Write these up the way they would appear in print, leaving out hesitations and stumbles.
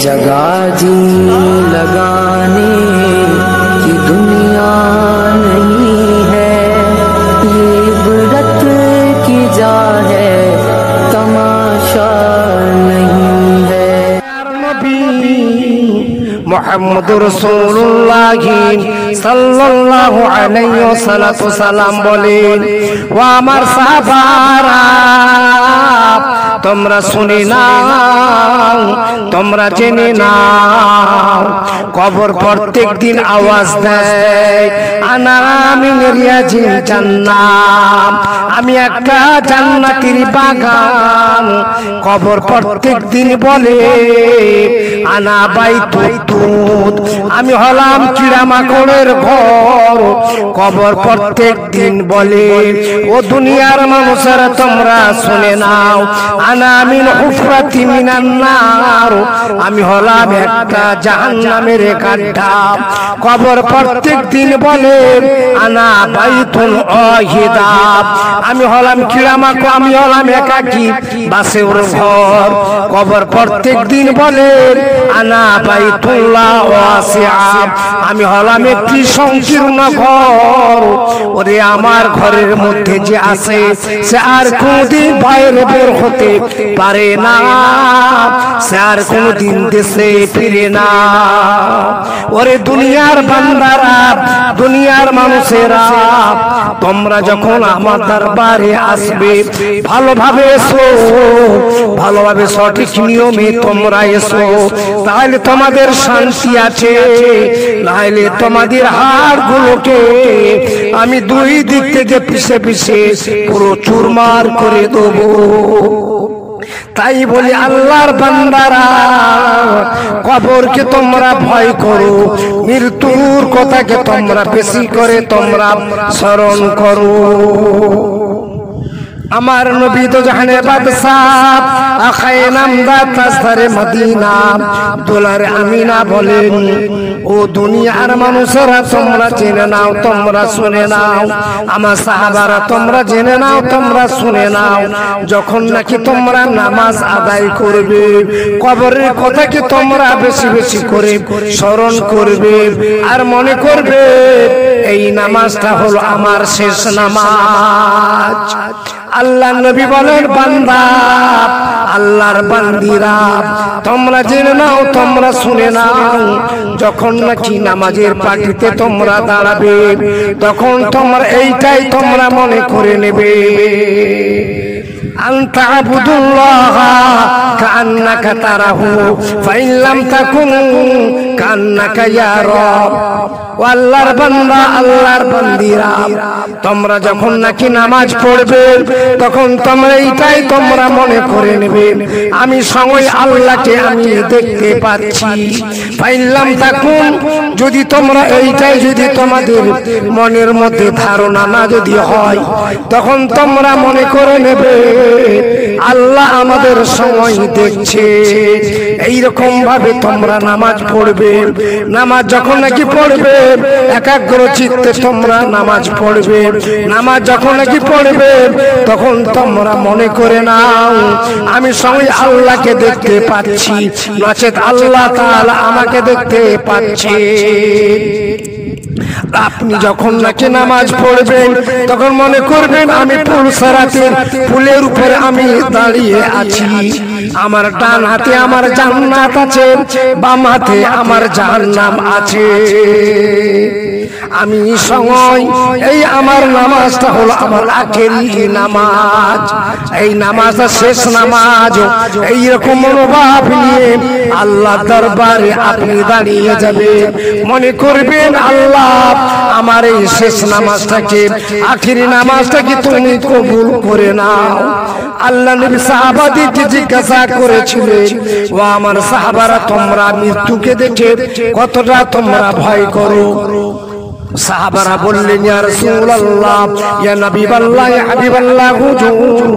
जगह जी लगाने की दुनिया नहीं है, ये इबरत की जा है, तमाशा नहीं है। মুহাম্মদুর রাসূলুল্লাহ সাল্লাল্লাহু আলাইহি ওয়াসাল্লাম বলেন, ও আমার সাহাবারা, তোমরা শুনে নাও, তোমরা জেনে নাও, কবর প্রত্যেক দিন আওয়াজ দেয়, আনা মিন রিয়াজিল জান্নাত, আমি একটা জান্নাতের বাগান। কবর প্রত্যেক দিন বলে, আনা বাইতুত, আমি হলাম কিড়ামাকড়ের ঘর। কবর প্রত্যেক দিন বলে, ও দুনিয়ার মানুষেরা তোমরা শুনে নাও, আনা মিন হুফরাতি মিনান নার, আমি হলাম একটা জাহান্নামের গাড্ডা। কবর প্রত্যেক দিন বলে, আনা বাইতুল ওয়াহিদা, আমি হলাম কিড়ামাকড়, আমি হলাম একাকী বাসের ঘর। কবর প্রত্যেক দিন বলে, আনা বাইতুল্লাহ ওয়াসিআ, আমি হলাম একটি সংকীর্ণ ঘর। ওরে আমার ঘরের মধ্যে যে আছে সে আর কোনদিন বাইরে বের হতে পারে না, সে আর কোনদিন দেশে ফিরে না। ওরে দুনিয়ার বান্দারা, দুনিয়ার মানুষেরা, তোমরা যখন আমার দরবারে আসবে, ভালোভাবে এসো, ভালোভাবে সঠিক নিয়মে তোমরা এসো, তাহলে তোমাদের শান্তি আছে, নাহলে তোমাদের হাড়গুলোকে আমি দুই দিক থেকে পিছে পিছে পুরো চুরমার করে দেবো। তাই বলি আল্লাহর বান্দারা, কবরকে তোমরা ভয় করো, মৃত্যুর কথাকে তোমরা বেশি করে তোমরা স্মরণ করো। আমার নবী তো জাহানে বাদশাহ আখায়ে নামদার তাজদারে মদিনা দুলারে আমিনা বলেন, ও দুনিয়ার মানুষেরা তোমরা জেনে নাও, তোমরা শুনে নাও, আমার সাহাবারা তোমরা জেনে নাও, তোমরা শুনে নাও, যখন নাকি তোমরা নামাজ আদায় করবে, কবরের কথাকে তোমরা বেশি বেশি করে স্মরণ করবে, আর মনে করবে এই নামাজটা হলো আমার শেষ নামাজ। আল্লাহ নবী বলেন, বান্দা, আল্লাহর বান্দিরা, তোমরা জেনে নাও, তোমরা শুনে নাও, যখন নাকি নামাজের পাটিতে তোমরা দাঁড়াবে, তখন তোমরা এইটাই তোমরা মনে করে নেবে, আনতা আবুদুল্লাহ কান্নাকা তারাহু ফাইন লাম তাকুন কান্নাকা ইয়া রব। ও আল্লাহর বান্দা, আল্লাহর বান্দিরা, তোমরা যখন নাকি নামাজ পড়বে, তখন তোমরা এইটাই তোমরা মনে করে নেবে, আমি সময় আল্লাহকে আমি দেখতে পাচ্ছি। ফাইন লাম তাকুন, যদি তোমরা এইটাই যদি তোমাদের মনের মধ্যে ধারণা না যদি হয়, তখন তোমরা মনে করে নেবে আল্লাহ আমাদের সময় দেখছে। এইরকম ভাবে তোমরা নামাজ পড়বে, নামাজ যখন নাকি পড়বে একাগ্র চিত্তে তোমরা নামাজ পড়বে, নামাজ যখন নাকি পড়বে তখন তোমরা মনে করে নাও আমি সময় আল্লাহকে দেখতে পাচ্ছি, নচেত আল্লাহ তাআলা আমাকে দেখতে পাচ্ছে। আপনি যখন নাকি নামাজ পড়বেন তখন মনে করবেন আমি পুলসারাতের পুলের উপরে আমি দাঁড়িয়ে আছি, আমার ডান হাতে আমার জান্নাত আছে, বাম হাতে আমার জাহান্নাম আছে। আমি সময় এই আমার নামাজটা হলো আমার আখেরি নামাজ, এই নামাজটা শেষ নামাজ। এইরকম মনোভাব নিয়ে আল্লাহ দরবারে আপনি দাঁড়িয়ে যাবে, মনে করবেন আল্লাহ আমার এই শেষ নামাজটাকে, আখেরি নামাজটাকে তুমি কবুল করে নাও। আল্লাহ নবী সাহাবাদেরকে জিজ্ঞাসা করেছিলেন, ও আমার সাহাবারা, তোমরা মৃত্যুকে দেখে কতটা তোমরা ভয় করো? সাহাবারা বললেন, ইয়া রাসূলুল্লাহ, ইয়া নবীয়াল্লাহ, ইয়া হাবিবাল্লাহ, হুজুর,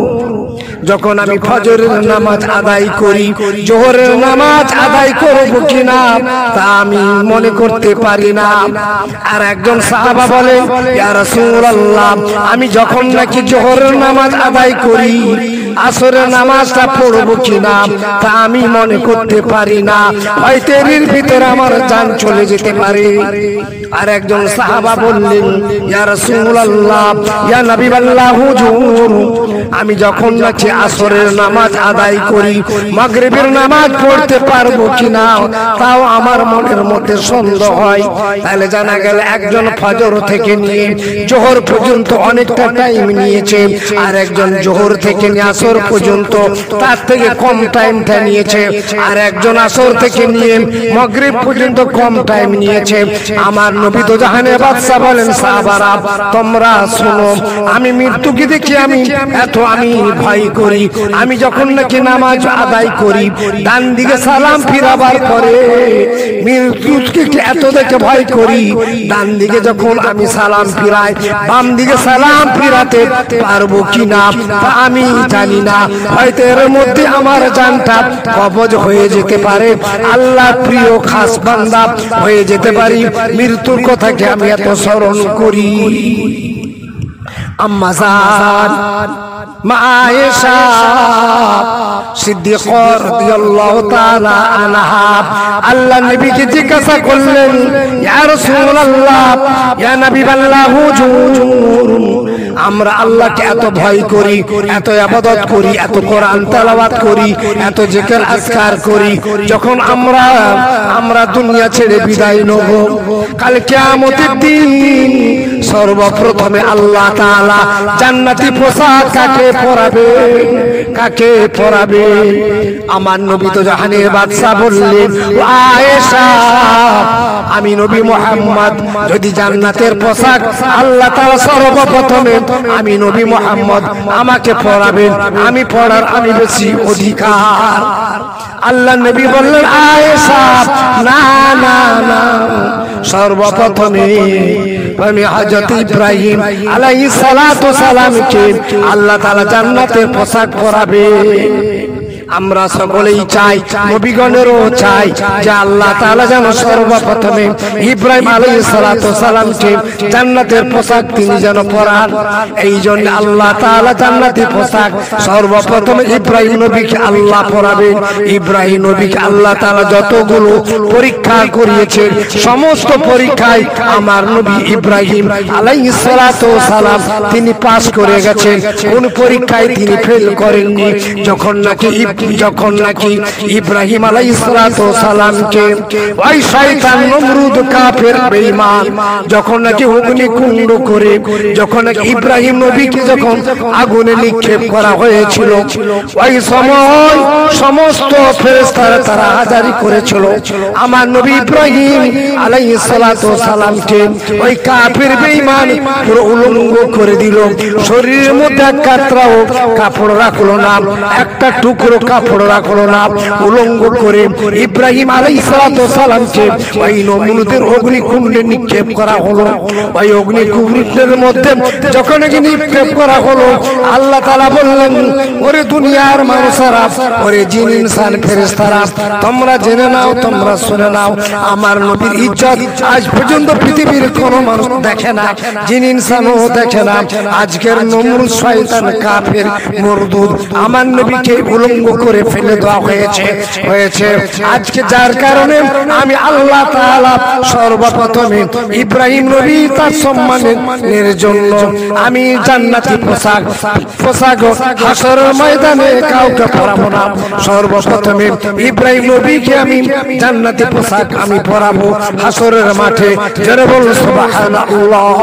যখন আমি ফজরের নামাজ আদায় করি, জোহরের নামাজ আদায় করব কিনা তা আমি মনে করতে পারি না। আর একজন সাহাবা বলেন, ইয়া রাসূলুল্লাহ, আমি যখন নাকি জোহরের নামাজ আদায় করি আসরের নামাজটা পড়বো কিনা তা আমি মনে করতে পারি না, হয়তো এর ভিতরে আমার জান চলে যেতে পারে। আর একজন সাহাবা বললেন, ইয়া রাসূলুল্লাহ, ইয়া নবীল্লাহ হুজুর, আমি যখন নাকি আসরের নামাজ আদায় করি, মাগরিবের নামাজ পড়তে পারবো কিনা তাও আমার মনের মধ্যে সন্দেহ হয়। তাহলে জানা গেল একজন ফজর থেকে নিয়ে জোহর পর্যন্ত অনেকটা টাইম নিয়েছে, আর একজন জোহর থেকে নিয়ে আসর পর্যন্ত তার থেকে কম টাইমটা নিয়েছে, আর একজন আসর থেকে নিয়ে মাগরিব পর্যন্ত কম টাইম নিয়েছে। আমার নবী তো জাহানের বাদশা বলেন, সাহাবারা তোমরা শোনো, আমি মৃত্যুকে দেখি আমি ভয় করি। আমি যখন নাকি নামাজ আদায় করি, ডান দিকে সালাম ফিরাবার পরে মৃত্যুকে এত দেখে ভয় করি, ডান দিকে যখন আমি সালাম ফিরাই, বাম দিকে সালাম ফিরাতে পারবো কিনা তা আমি জানি না, হয়তো এর মধ্যে আমার জানটা কবজ হয়ে যেতে পারে, আল্লাহ প্রিয় খাস বান্দা হয়ে যেতে পারি। মৃত্যুর কথাকে আমি এত স্মরণ করি। আম্মা জান মা আয়েশা সিদ্দিকা রাদিয়াল্লাহু তাআলা আনহা আল্লাহ নবীকে জিজ্ঞাসা করলেন, ইয়া রাসূলুল্লাহ, ইয়া নবীল্লাহ হুজুর, আমরা আল্লাহকে এত ভয় করি, এত ইবাদত করি, এত কোরআন তেলাওয়াত করি, এত জিকির আজকার করি, যখন আমরা দুনিয়া ছেড়ে বিদায় নেব, কাল কিয়ামতের দিন সর্বপ্রথমে আল্লাহ তাআলা জান্নাতি পোশাক কাকে পরাবে? আমার নবী তো জাহানের বাদশা বললেন, আয়েশা, আমি নবী মুহাম্মদ যদি জান্নাতের পোশাক আল্লাহ তাআলা সর্বপ্রথমে আমি নবী মুহাম্মদ আমাকে পরাবেন, আমি পড়ার আমি বেশি অধিকার। আল্লাহ নবী বললেন, আয়েশা না না না, সর্বপ্রথমে আমি হযরত ইব্রাহিম আলাইহিস সালাতু সালামকে আল্লাহ তাআলা জান্নাতের পোশাক পরাবে। আমরা সকলেই চাই, নবীগণেরও চাই যে আল্লাহ তাআলা যেন সর্বপ্রথমে ইব্রাহিম আলাইহিস সালাতু সালামকে জান্নাতের পোশাক তিনি যেন পরান। এই জন্য আল্লাহ তাআলা জান্নাতের পোশাক সর্বপ্রথমে ইব্রাহিম নবীকে আল্লাহ পরাবেন। ইব্রাহিম নবীকে আল্লাহ তাআলা যতগুলো পরীক্ষা করিয়েছেন, সমস্ত পরীক্ষায় আমার নবী ইব্রাহিম আলাইহিস সালাতু সালাম তিনি পাস করে গেছেন, কোন পরীক্ষায় তিনি ফেল করেননি। যখন নাকি ইব্রাহিম আলাইহিস সালাতু সালামকে ওই শয়তান নমরুদ কাফের বেঈমান যখন নাকি অগ্নিকুণ্ড করে, যখন নাকি ইব্রাহিম নবীকে যখন আগুনে নিক্ষেপ করা হয়েছিল, ওই সময় সমস্ত ফেরেশতারা তারা হাজারি করেছিল আমার নবী ইব্রাহিম আলাইহিস সালাতু সালামকে। ওই কাফের বেঈমান পুরো উলঙ্গ করে দিল, শরীরের মধ্যে এক কাতরাও কাপড় রাখলো না, একটা টুকরো কাপড় রাখলো না, উলঙ্গ করে ইব্রাহিম আলাইহিস সালাতু সালামকে ওই নমরুদের অগ্নিকুণ্ডে নিক্ষেপ করা হলো। ওই অগ্নিকুণ্ডের মধ্যে যখন নিক্ষেপ করা হলো, আল্লাহ তাআলা বললেন, ওরে দুনিয়ার মানুষেরা, ওরে জিন ইনসান ফেরেশতারা, তোমরা জেনে নাও, তোমরা শুনে নাও, আমার নবীর ইজ্জত আজ পর্যন্ত পৃথিবীর কোনো মানুষ দেখে না, জিন ইনসানও দেখে না। আজকের নমরুদ শয়তান কাফের মরদুদ আমার নবীকে উলঙ্গ করে ফেলে দেওয়া হয়েছে আজকে, যার কারণে আমি আল্লাহ তাআলা সর্বপ্রথমে ইব্রাহিম নবী তার সম্মানের জন্য আমি জান্নাতি পোশাক হাসরের ময়দানে কাউকে পরাবো না, সর্বপ্রথমে ইব্রাহিম নবীকে আমি জান্নাতি পোশাক আমি পরাবো হাসরের মাঠে। যারা বল সুবহানাল্লাহ।